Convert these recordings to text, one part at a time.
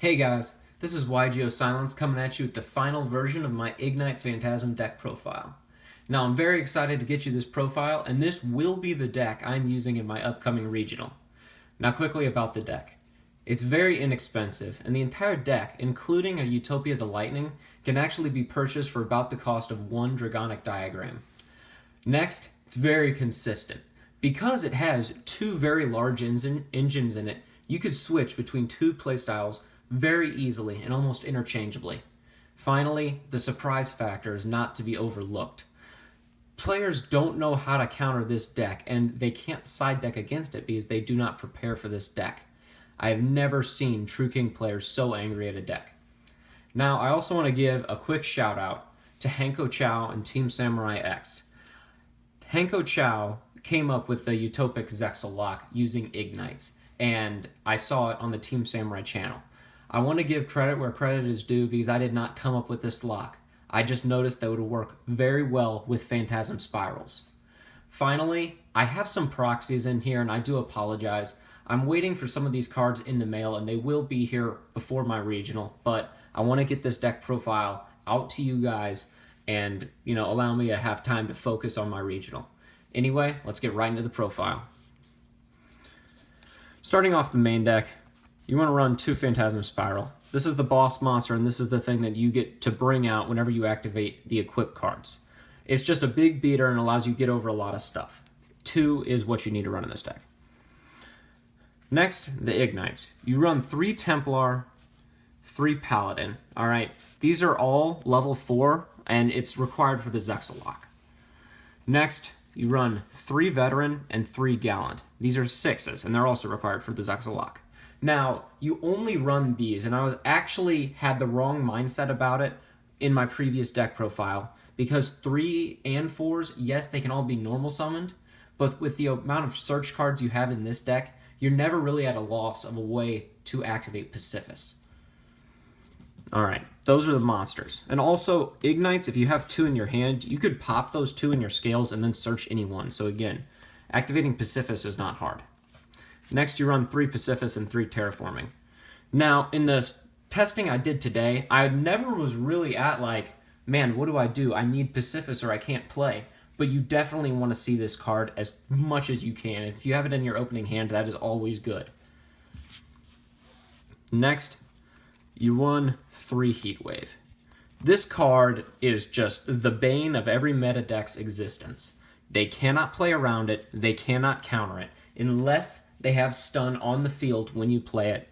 Hey guys, this is YGO Silence coming at you with the final version of my Igknight Phantasm deck profile. Now I'm very excited to get you this profile, and this will be the deck I'm using in my upcoming regional. Now quickly about the deck. It's very inexpensive, and the entire deck, including a Utopia the Lightning, can actually be purchased for about the cost of one Dragonic Diagram. Next, it's very consistent. Because it has two very large engines in it, you could switch between two playstyles very easily and almost interchangeably. Finally, the surprise factor is not to be overlooked. Players don't know how to counter this deck, and they can't side deck against it because they do not prepare for this deck. I have never seen True King players so angry at a deck. Now, I also want to give a quick shout out to Hanko Chow and Team Samurai X. Hanko Chow came up with the utopic ZEXAL Lock using Igknights, and I saw it on the Team Samurai channel. I want to give credit where credit is due because I did not come up with this lock. I just noticed that it would work very well with Phantasm Spirals. Finally, I have some proxies in here, and I do apologize. I'm waiting for some of these cards in the mail, and they will be here before my regional, but I want to get this deck profile out to you guys and, allow me to have time to focus on my regional. Anyway, let's get right into the profile. Starting off the main deck, you want to run 2 Phantasm Spiral. This is the boss monster, and this is the thing that you get to bring out whenever you activate the equip cards. It's just a big beater and allows you to get over a lot of stuff. 2 is what you need to run in this deck. Next, the Igknights. You run 3 Templar, 3 Paladin. Alright, these are all level 4, and it's required for the ZEXAL Lock. Next, you run 3 Veteran and 3 Gallant. These are 6s, and they're also required for the ZEXAL Lock. Now, you only run these, and I was actually had the wrong mindset about it in my previous deck profile, because 3 and 4s, yes, they can all be normal summoned, but with the amount of search cards you have in this deck, you're never really at a loss of a way to activate Pacifist. Alright, those are the monsters. And also, Igknights, if you have 2 in your hand, you could pop those 2 in your scales and then search any one. So again, activating Pacifist is not hard. Next, you run 3 Pacifists and 3 Terraforming. Now, in the testing I did today, I never was really at man, what do? I need Pacifists or I can't play. But you definitely want to see this card as much as you can. If you have it in your opening hand, that is always good. Next, you run 3 Heatwave. This card is just the bane of every meta deck's existence. They cannot play around it, they cannot counter it, unless they have stun on the field when you play it.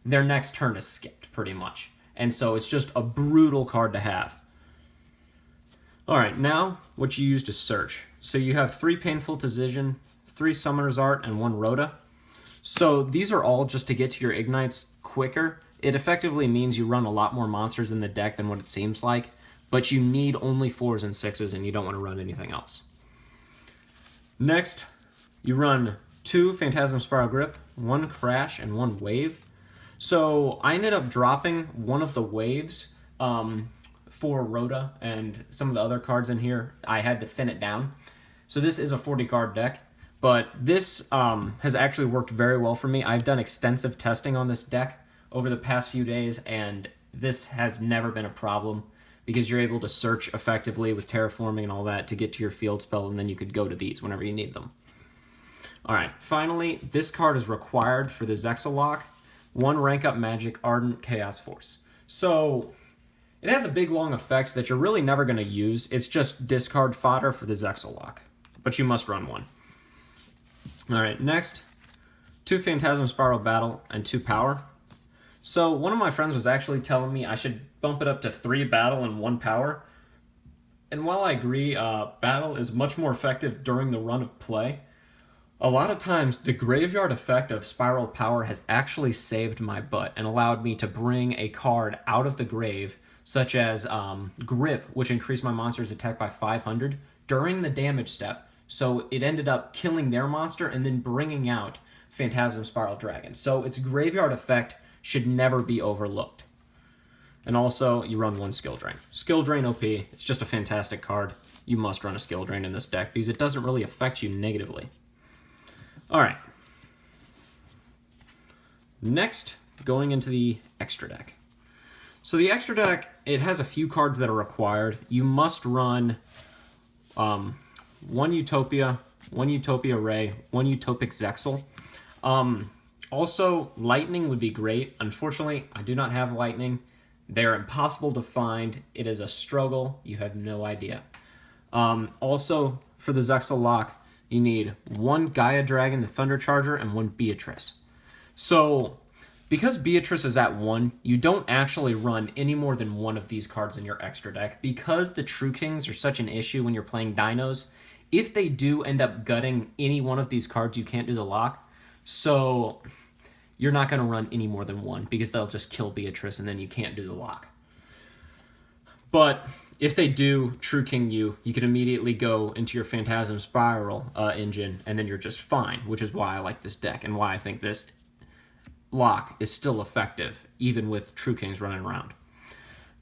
Their next turn is skipped, pretty much. And so it's just a brutal card to have. Alright, now what you use to search. So you have 3 Painful Decision, 3 Summoner's Art, and 1 Rhoda. So these are all just to get to your Igknights quicker. It effectively means you run a lot more monsters in the deck than what it seems like, but you need only 4s and 6s and you don't want to run anything else. Next, you run 2 Phantasm Spiral Grip, 1 Crash, and 1 Wave. So I ended up dropping one of the waves for Rhoda and some of the other cards in here. I had to thin it down. So this is a 40 card deck, but this has actually worked very well for me. I've done extensive testing on this deck over the past few days, and this has never been a problem because you're able to search effectively with terraforming and all that to get to your field spell, and then you could go to these whenever you need them. Alright, finally, this card is required for the ZEXAL Lock, 1 Rank Up Magic Ardent Chaos Force. So, it has a big long effect that you're really never going to use. It's just discard fodder for the ZEXAL Lock, but you must run 1. Alright, next, 2 Phantasm Spiral Battle and 2 Power. So, one of my friends was actually telling me I should bump it up to 3 Battle and 1 Power. And while I agree, Battle is much more effective during the run of play, a lot of times, the graveyard effect of Spiral Power has actually saved my butt and allowed me to bring a card out of the grave, such as Grip, which increased my monster's attack by 500 during the damage step. So it ended up killing their monster and then bringing out Phantasm Spiral Dragon. So its graveyard effect should never be overlooked. And also, you run 1 Skill Drain. Skill Drain OP, it's just a fantastic card. You must run a Skill Drain in this deck because it doesn't really affect you negatively. Alright. Next, going into the extra deck. So the extra deck, it has a few cards that are required. You must run one Utopia, one Utopia Ray, one Utopic ZEXAL. Also, Lightning would be great. Unfortunately, I do not have Lightning. They're impossible to find. It is a struggle. You have no idea. Also, for the ZEXAL Lock, you need one Gaia Dragon, the Thunder Charger, and one Beatrice. So, because Beatrice is at 1, you don't actually run any more than one of these cards in your extra deck. Because the True Kings are such an issue when you're playing Dinos, if they do end up gutting any one of these cards, you can't do the lock. So you're not going to run any more than one because they'll just kill Beatrice and then you can't do the lock. But if they do True King you can immediately go into your Phantasm Spiral engine and then you're just fine, which is why I like this deck and why I think this lock is still effective even with True Kings running around.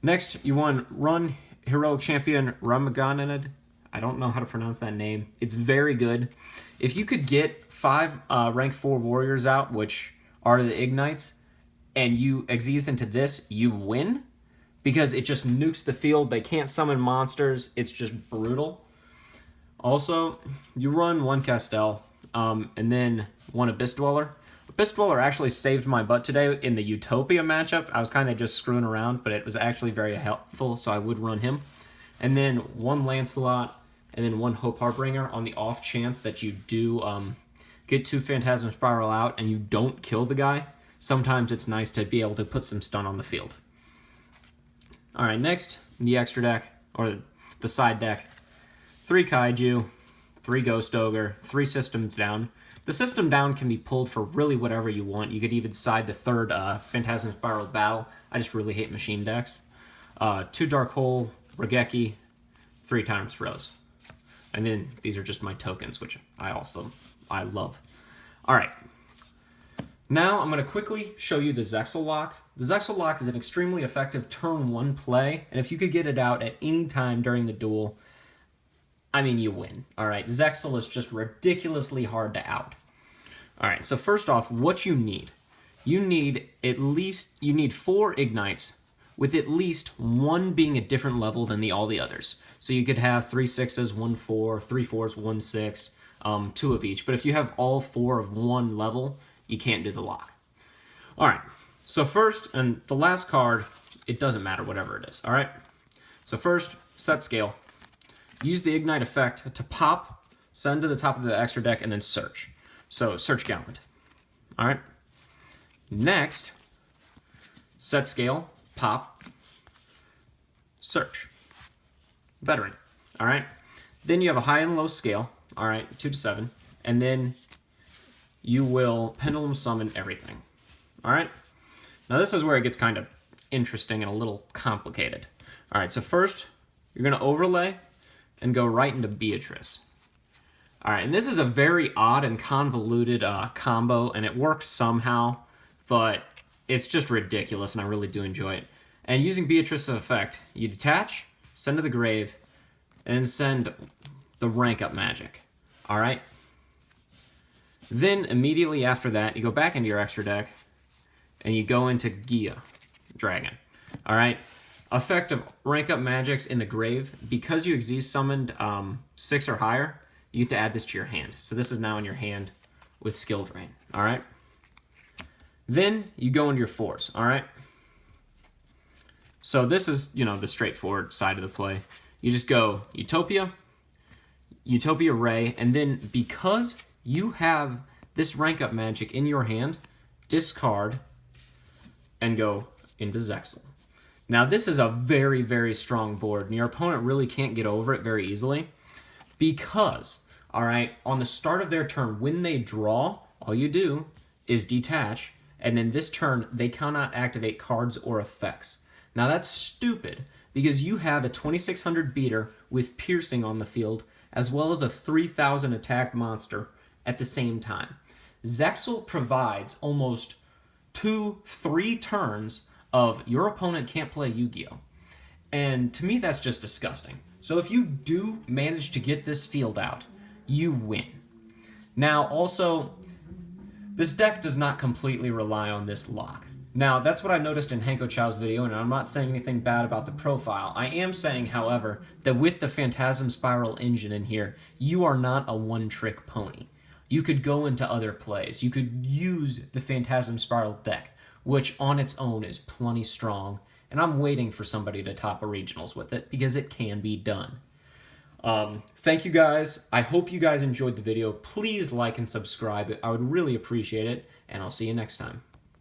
Next, you want run Heroic Champion Ramaganid. I don't know how to pronounce that name. It's very good. If you could get 5 rank 4 warriors out, which are the Ignites, and you exeuse into this, you win. Because it just nukes the field. They can't summon monsters. It's just brutal. Also, you run one Castel, and then one Abyss Dweller. Abyss Dweller actually saved my butt today in the Utopia matchup. I was kind of just screwing around, but it was actually very helpful, so I would run him. And then one Lancelot, and then one Hope Harbinger on the off chance that you do get 2 Phantasm Spiral out and you don't kill the guy. Sometimes it's nice to be able to put some stun on the field. Alright, next, the extra deck, or the side deck. 3 Kaiju, 3 Ghost Ogre, 3 Systems Down. The System Down can be pulled for really whatever you want. You could even side the 3rd Phantasm Spiral Battle. I just really hate machine decks. 2 Dark Hole, Regeki, 3 times Rose. And then these are just my tokens, which I love. Alright. Now I'm going to quickly show you the ZEXAL Lock. The ZEXAL Lock is an extremely effective turn 1 play, and if you could get it out at any time during the duel, I mean, you win. Alright, ZEXAL is just ridiculously hard to out. Alright, so first off, what you need. You need 4 Ignites, with at least 1 being a different level than all the others. So you could have 3 6s, 1 4, 3 4s, 1 6, 2 of each. But if you have all 4 of 1 level, you can't do the lock. Alright, so first, and the last card, it doesn't matter whatever it is, alright? So first, set scale. Use the Ignite effect to pop, send to the top of the extra deck, and then search. So, search Gallant. Alright? Next, set scale, pop, search. Veteran. Alright? Then you have a high and low scale, alright, 2 to 7, and then you will pendulum summon everything. Alright? Now this is where it gets kind of interesting and a little complicated. Alright, so first, you're going to overlay and go right into Beatrice. Alright, and this is a very odd and convoluted combo, and it works somehow, but it's just ridiculous, and I really do enjoy it. And using Beatrice's effect, you detach, send to the grave, and send the rank up magic. Alright? Then, immediately after that, you go back into your extra deck, and you go into Gaia Dragon. Alright? Effect of rank up magics in the grave, because you exist summoned 6 or higher, you get to add this to your hand. So this is now in your hand with Skill Drain. Alright? Then, you go into your 4s. Alright? So this is, the straightforward side of the play. You just go Utopia, Utopia Ray, and then because you have this rank up magic in your hand, discard and go into ZEXAL. Now this is a very, very strong board, and your opponent really can't get over it very easily because, alright, on the start of their turn, when they draw, all you do is detach, and then this turn, they cannot activate cards or effects. Now that's stupid, because you have a 2600 beater with piercing on the field, as well as a 3000 attack monster at the same time. ZEXAL provides almost 2-3 turns of your opponent can't play Yu-Gi-Oh! And to me, that's just disgusting. So if you do manage to get this field out, you win. Now, also, this deck does not completely rely on this lock. Now, that's what I noticed in Hanko Chow's video, and I'm not saying anything bad about the profile. I am saying, however, that with the Phantasm Spiral engine in here, you are not a one-trick pony. You could go into other plays. You could use the Phantasm Spiral deck, which on its own is plenty strong, and I'm waiting for somebody to top a regionals with it, because it can be done. Thank you guys. I hope you guys enjoyed the video. Please like and subscribe. I would really appreciate it, and I'll see you next time.